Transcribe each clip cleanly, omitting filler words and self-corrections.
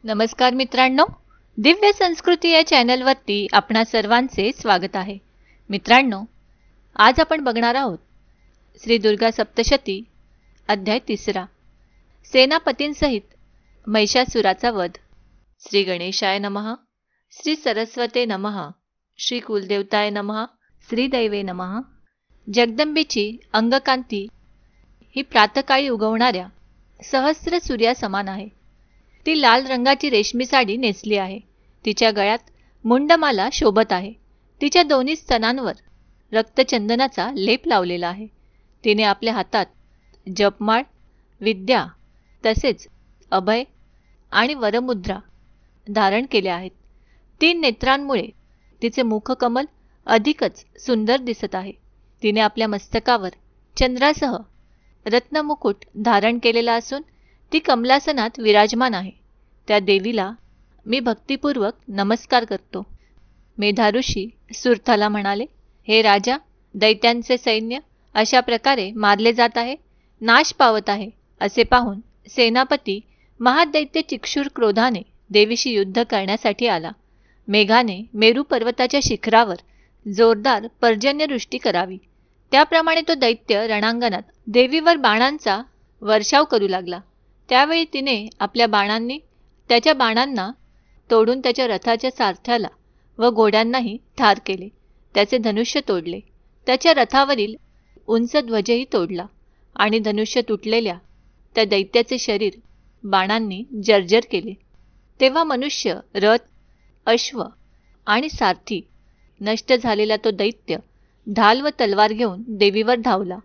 नमस्कार मित्रांनो, दिव्य संस्कृती या चॅनलवरती आपणा सर्वांचे स्वागत आहे. मित्रांनो, आज आपण बघणार आहोत श्री दुर्गा सप्तशती अध्याय 3, सेनापतींसहित महिषासुराचा वध. श्री गणेशाय नमः, श्री सरस्वते नमः, श्री कुलदेवताय नमः, श्री दैवे नमः. जगदंबेची अंगकांती ही प्रातकाळी उगवणाऱ्या सहस्र सूर्यासमान आहे. ती लाल रंगाची रेशमी साडी नेसली आहे. तिच्या गळ्यात मुंडमाला शोभत आहे. तिच्या दोन्ही स्तनांवर रक्तचंदनाचा लेप लावलेला आहे. तिने आपल्या हातात जपमाळ, विद्या तसेच अभय आणि वरमुद्रा धारण केल्या आहेत. 3 नेत्रांमुळे तिचे मुखकमल अधिकच सुंदर दिसत आहे. तिने आपल्या मस्तकावर चंद्रासह रत्नमुकुट धारण केलेला असून ती कमलासनात विराजमान आहे. त्या देवीला मी भक्तिपूर्वक नमस्कार करतो. मेधाऋषी सुरथाला म्हणाले, हे राजा, दैत्यांचे सैन्य अशा प्रकारे मारले जात आहे, नाश पावत आहे असे पाहून सेनापती महादैत्य चिक्षुर क्रोधाने देवीशी युद्ध करण्यासाठी आला. मेघाने मेरू पर्वताच्या शिखरावर जोरदार पर्जन्यवृष्टी करावी, त्याप्रमाणे तो दैत्य रणांगणात देवीवर बाणांचा वर्षाव करू लागला. त्यावेळी तिने आपल्या बाणांनी त्याच्या बाणांना तोडून त्याच्या रथाच्या सारथ्याला व घोड्यांनाही ठार केले. त्याचे धनुष्य तोडले, त्याच्या रथावरील उंच ध्वजही तोडला आणि धनुष्य तुटलेल्या त्या दैत्याचे शरीर बाणांनी जर्जर केले. तेव्हा मनुष्य, रथ, अश्व आणि सारथी नष्ट झालेला तो दैत्य ढाल व तलवार घेऊन देवीवर धावला.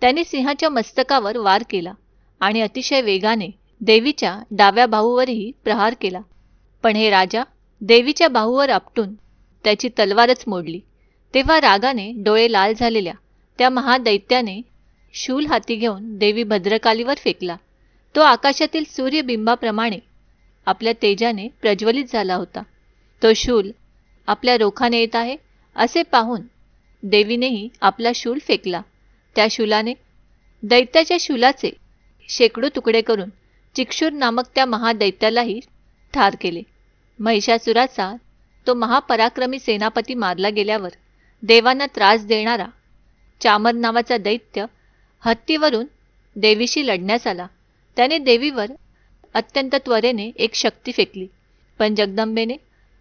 त्याने सिंहाच्या मस्तकावर वार केला आणि अतिशय वेगाने देवीच्या डाव्या बाहूवरही प्रहार केला. पण हे राजा देवीच्या बाहूवर आपटून त्याची तलवारच मोडली. तेव्हा रागाने डोळे लाल झालेल्या त्या महादैत्याने शूल हाती घेऊन देवी भद्रकालीवर फेकला. तो आकाशातील सूर्यबिंबाप्रमाणे आपल्या तेजाने प्रज्वलित झाला होता. तो शूल आपल्या रोखाने येत आहे असे पाहून देवीनेही आपला शूल फेकला. त्या शूलाने दैत्याच्या शूलाचे शेकडो तुकडे करून चिक्षुर नामक त्या महादैत्यालाही ठार केले. महिषासुराचा तो महापराक्रमी सेनापती मारला गेल्यावर देवांना त्रास देणारा चामर नावाचा दैत्य हत्तीवरून देवीशी लढण्यास आला. त्याने देवीवर अत्यंत त्वरेने एक शक्ती फेकली, पण जगदंबेने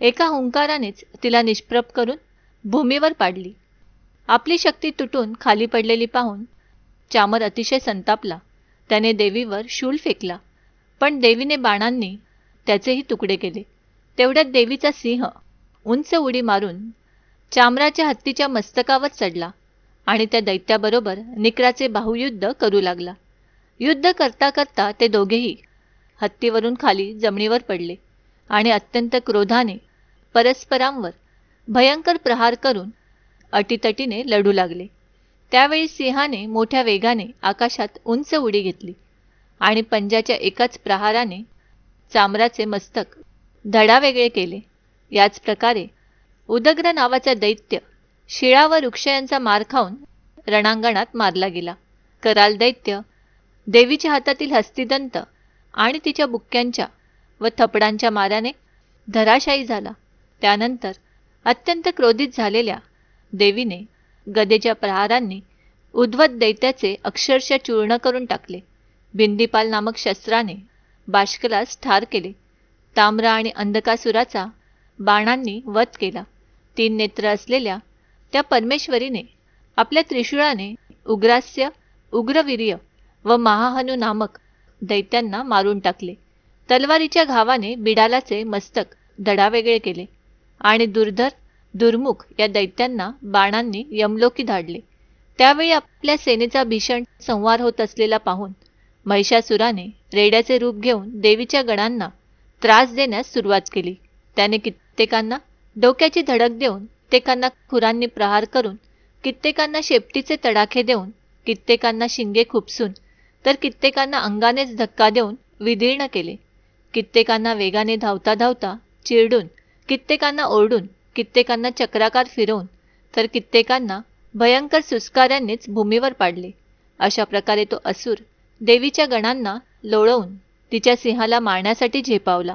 एका हुंकारानेच तिला निष्प्रभ करून भूमीवर पाडली. आपली शक्ती तुटून खाली पडलेली पाहून चामर अतिशय संतापला. त्याने देवीवर शूल फेकला, पण देवीने बाणांनी त्याचेही तुकडे केले. तेवढ्यात देवीचा सिंह उंच उडी मारून चामराच्या हत्तीच्या मस्तकावर चढला आणि त्या दैत्याबरोबर निकराचे बाहुयुद्ध करू लागला. युद्ध करता करता ते दोघेही हत्तीवरून खाली जमिनीवर पडले आणि अत्यंत क्रोधाने परस्परांवर भयंकर प्रहार करून अटीतटीने लढू लागले. त्यावेळी सिंहाने मोठ्या वेगाने आकाशात उंच उडी घेतली आणि पंजाच्या एकाच प्रहाराने चामराचे मस्तक धडावेगळे केले. याच प्रकारे उदग्र नावाचा दैत्य शिळा व वृक्ष यांचा मार खाऊन रणांगणात मारला गेला. कराल दैत्य देवीच्या हातातील हस्तिदंत आणि तिच्या बुक्क्यांच्या व थपडांच्या माराने धराशायी झाला. त्यानंतर अत्यंत क्रोधित झालेल्या देवीने गदेच्या प्रहारांनी उद्धत दैत्याचे अक्षरशः चूर्ण करून टाकले. बिंदीपाल नामक शस्त्राने बाष्कलास ठार केले. ताम्र आणि अंधकासुराचा बाणांनी वध केला. 3 नेत्र असलेल्या त्या परमेश्वरीने आपल्या त्रिशूळाने उग्रास्य, उग्रवीर्य व महाहनु नामक दैत्यांना मारून टाकले. तलवारीच्या घावाने बिडालाचे मस्तक धडावेगळे केले आणि दुर्धर, दुर्मुख या दैत्यांना बाणांनी यमलोकी धाडले. त्यावेळी आपल्या सेनेचा भीषण संहार होत असलेला पाहून महिषासुराने रेड्याचे रूप घेऊन देवीच्या गणांना त्रास देण्यास सुरुवात केली. त्याने कित्येकांना डोक्याची धडक देऊन, कित्येकांना खुरांनी प्रहार करून, कित्येकांना शेपटीचे तडाखे देऊन, कित्येकांना शिंगे खुपसून, तर कित्येकांना अंगानेच धक्का देऊन विदीर्ण केले. कित्येकांना वेगाने धावता धावता चिरडून, कित्येकांना ओरडून, कित्येकांना चक्राकार फिरवून, तर कित्येकांना भयंकर सुस्काऱ्यांनीच भूमीवर पाडले. अशा प्रकारे तो असुर देवीच्या गणांना लोळवून तिच्या सिंहाला मारण्यासाठी झेपावला.